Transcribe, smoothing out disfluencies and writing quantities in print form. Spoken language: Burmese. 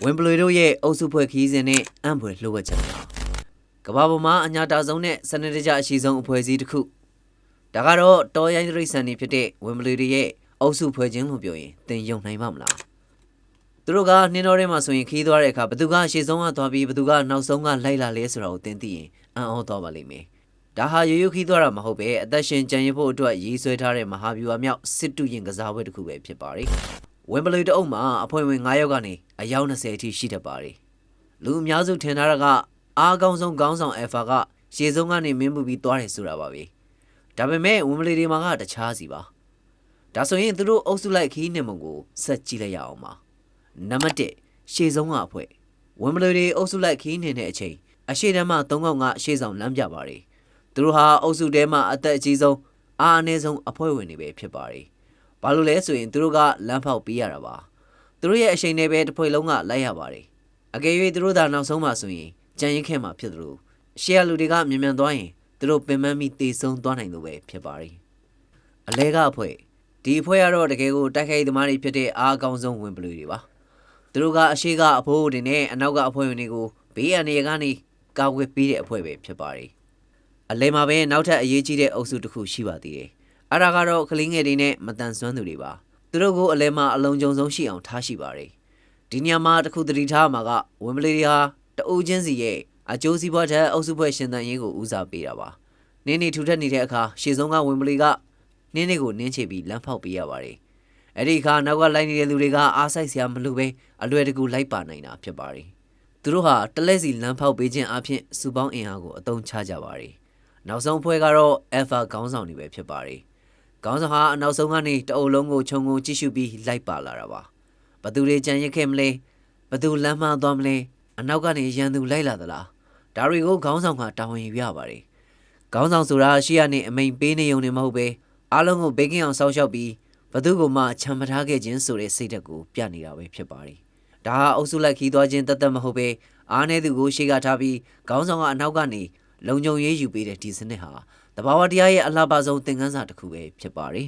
ဝင်ပလူတို့ရဲ့အုပ်စုဖွဲ့ခီးစဉ်နဲ့အံ့ဖွယ်လှုပ်ဝက်ချက်များကဘာပေါ်မှာအညာတာဆုံးနဲ့စနစ်တကျအရှိဆုံးအဖွဲ့အစည်းတစ်ခုဒါကတော့တော်ရိုင်းတိရစ္ဆာန်တွေဖြစ်တဲ့ဝင်ပလူတွေရဲ့အုပ်စုဖွဲ့ခြင်းလို့ပြောရင်သင်ယုံနိုင်ပါမလားသူတို့ကနှင်းတော်ထဲမှာဆိုရင်ခီးသွားတဲ့အခါဘသူကအရှိဆုံးကသွားပြီးဘသူကနောက်ဆုံးကလိုက်လာလဲဆိုတာကိုသင်သိရင်အံ့ဩသွားပါလိမ့်မယ်ဒါဟာရိုးရိုးခီးသွားတာမဟုတ်ပဲအသက်ရှင်ကြံရဖို့အတွက်ရည်ဆွဲထားတဲ့မဟာဗျူဟာမြောက်စစ်တုရင်ကစားပွဲတစ်ခုပဲဖြစ်ပါတယ်ဝင်ပလူတအုပ်မှာအဖွဲ့ဝင်9ယောက်ကနေအယောက်20အထိရှိတတ်ပါတယ်လူအများစုထင်ထားတာကအားကောင်းဆုံးခေါင်းဆောင်အယ်ဖာကရှေ့ဆုံးကနေမင်းပူပြီးသွားတယ်ဆိုတာပါပဲဒါပေမဲ့ဝင်ပလူတွေမှာကတခြားစီပါဒါဆိုရင်သူတို့အုပ်စုလိုက်ခီးနေမှုကိုဆက်ကြည့်လိုက်ရအောင်ပါနံပါတ်1ရှေ့ဆုံးကအဖွဲ့ဝင်ပလူတွေအုပ်စုလိုက်ခီးနေတဲ့အချိန်အရှိတမ်းမှ3កောက်ကရှေ့ဆောင်လမ်းပြပါတယ်သူတို့ဟာအုပ်စုထဲမှာအသက်အကြီးဆုံးအားအနည်းဆုံးအဖွဲ့ဝင်တွေပဲဖြစ်ပါတယ်ဘာလို့လဲဆိုရင်သူတို့ကလမ်းဖောက်ပေးရတာပါသူတို့ရဲ့အချိန်နဲ့ပဲတစ်ဖွဲ့လုံးကလိုက်ရပါတယ်အကယ်၍သူတို့သာနောက်ဆုံးမှဆိုရင်ကြံရင်ခဲမှာဖြစ်သလိုရှေ့ရလူတွေကမြန်သွားရင်သူတို့ပင်ပန်းပြီးတေဆုံးသွားနိုင်လို့ပဲဖြစ်ပါတယ်အလဲကအဖွဲ့ဒီအဖွဲ့ကတော့တကယ်ကိုတိုက်ခိုက်သမားတွေဖြစ်တဲ့အားအကောင်းဆုံးဝင်ပလူတွေပါသူတို့ကအရှိကအဖိုးတွေနဲ့အနောက်ကအဖွဲ့ဝင်တွေကိုဘေးအန္တရာယ်ကနေကာကွယ်ပေးတဲ့အဖွဲ့ပဲဖြစ်ပါတယ်အလဲမှာပဲနောက်ထပ်အရေးကြီးတဲ့အုပ်စုတစ်ခုရှိပါသေးတယ်အဲ့ဒါကတော့ကလေးငယ်တွေနဲ့မတန်ဆွမ်းသူတွေပါသူတို့ကိုအလဲမှာအလုံးကြုံဆုံးရှိအောင်ထားရှိပါတယ်ဒီညမှာတစ်ခုသတိထားမှာကဝင်ပလူတွေဟာတအုပ်ချင်းစီရဲ့အကျိုးစီးပွားထက်အုပ်စုဖွဲ့ရှင်သန်ရေးကိုဦးစားပေးတာပါနင်းနေထူထပ်နေတဲ့အခါရှေ့ဆုံးကဝင်ပလူကနင်းနေကိုနင်းချပြီးလမ်းဖောက်ပေးရပါတယ်အဲ့ဒီအခါနောက်ကလိုက်နေတဲ့လူတွေကအားဆိုင်စရာမလိုပဲအလွယ်တကူလိုက်ပါနိုင်တာဖြစ်ပါတယ်သူတို့ဟာတလက်စီလမ်းဖောက်ပေးခြင်းအပြင်စုပေါင်းအင်အားကိုအသုံးချကြပါတယ်နောက်ဆုံးဖွဲ့ကတော့အယ်ဖာခေါင်းဆောင်တွေပဲဖြစ်ပါတယ်ခေါင်းဆောင်ဟာအနောက်ဆုံးကနေတအုပ်လုံးကိုခြုံငုံကြည့်ရှုပြီးလိုက်ပါလာတာပါဘသူတွေကြံရစ်ခဲ့မလဲဘသူလမ်းမှားသွားမလဲအနောက်ကနေရန်သူလိုက်လာသလားဒါတွေကိုခေါင်းဆောင်ကတာဝန်ယူရပါတယ်ခေါင်းဆောင်ဆိုတာရှေ့ကနေအမိန်ပေးနေုံနဲ့မဟုတ်ပဲအားလုံးကိုဘေးကင်းအောင်စောင့်ရှောက်ပြီးဘသူကမှချမ်းမထားခဲ့ခြင်းဆိုတဲ့စိတ်ဓာတ်ကိုပြနေတာပဲဖြစ်ပါတယ်ဒါဟာအုပ်စုလိုက်ခီးသွားခြင်းတသက်မဟုတ်ပဲအားနည်းသူကိုရှေ့ကထားပြီးခေါင်းဆောင်ကအနောက်ကနေလုံခြုံရေးယူပေးတဲ့ဒီစနစ်ဟာတဘာဝတရားရဲ့အလှပဆုံးသင်ခန်းစာတစ်ခုပဲဖြစ်ပါတယ်